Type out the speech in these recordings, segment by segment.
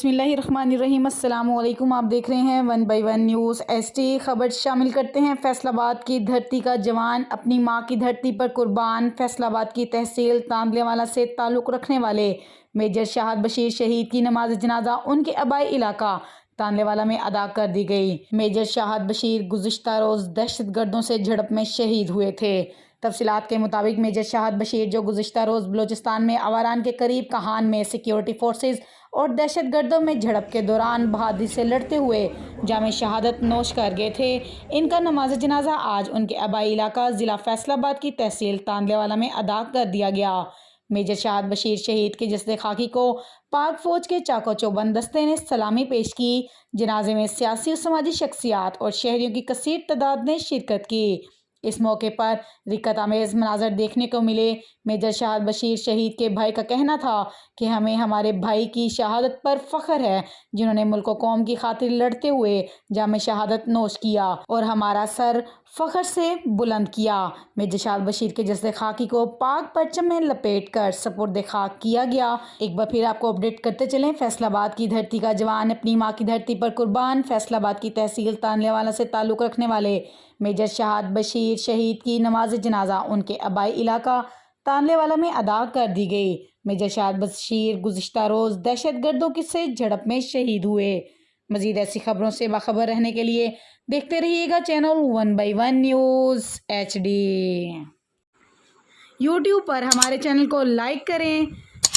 बिस्मिल्लाहिर्रहमानिर्रहीम। अस्सलाम वालेकुम। आप देख रहे हैं 1 बाय 1 न्यूज़ एसटी। खबर शामिल करते हैं। फैसलाबाद की धरती का जवान अपनी मां की धरती पर कुर्बान। फैसलाबाद की तहसील तांदलेवाला से ताल्लुक़ रखने वाले मेजर शाहद बशीर शहीद की नमाज जनाजा उनके आबाई इलाका तांदलेवाला में अदा कर दी गई। मेजर शाहद बशीर गुज़िश्ता रोज़ दहशत गर्दों से झड़प में शहीद हुए थे। तफसीलात के मुताबिक मेजर शाहद बशीर जो गुज़िश्ता रोज़ बलोचिस्तान में आवारान के करीब कहान में सिक्योरिटी फोर्सेस और दहशत गर्दों में झड़प के दौरान बहादुरी से लड़ते हुए जामे शहादत नोश कर गए थे। इनका नमाज जनाजा आज उनके आबाई इलाका ज़िला फैसलाबाद की तहसील तांदलेवाला में अदा कर दिया गया। मेजर शाहद बशीर शहीद के जस्द खाकी को पाक फौज के चाको चौबंद दस्ते ने सलामी पेश की। जनाजे में सियासी और समाजी शख्सियात और शहरियों की कसीर तादाद ने शिरकत की। इस मौके पर रिक्कत आमेज़ मनाजर देखने को मिले। मेजर शाहद बशीर शहीद के भाई का कहना था कि हमें हमारे भाई की शहादत पर फ़ख्र है जिन्होंने मुल्क और कौम की खातिर लड़ते हुए जामे शहादत नोश किया और हमारा सर फ़ख्र से बुलंद किया। मेजर शाहद बशीर के जस्द खाकी को पाक परचम में लपेट कर सपुर्द खाक किया गया। एक बार फिर आपको अपडेट करते चलें। फैसलाबाद की धरती का जवान अपनी माँ की धरती पर कुर्बान। फैसलाबाद की तहसील तांदलेवाला से ताल्लुक़ रखने वाले मेजर शाहद बशीर शहीद की नमाज जनाजा उनके आबाई इलाका तांदलेवाला में अदा कर दी गई। मेजर शाहद बशीर गुज़िश्ता रोज़ दहशत गर्दों की से झड़प में शहीद हुए। मज़ीद ऐसी खबरों से बाखबर रहने के लिए देखते रहिएगा channel 1 by 1 news HD। YouTube पर हमारे चैनल को लाइक करें,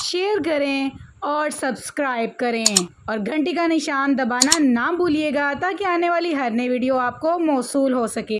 शेयर करें और सब्सक्राइब करें और घंटी का निशान दबाना ना भूलिएगा ताकि आने वाली हर नई वीडियो आपको मौसूल हो सके।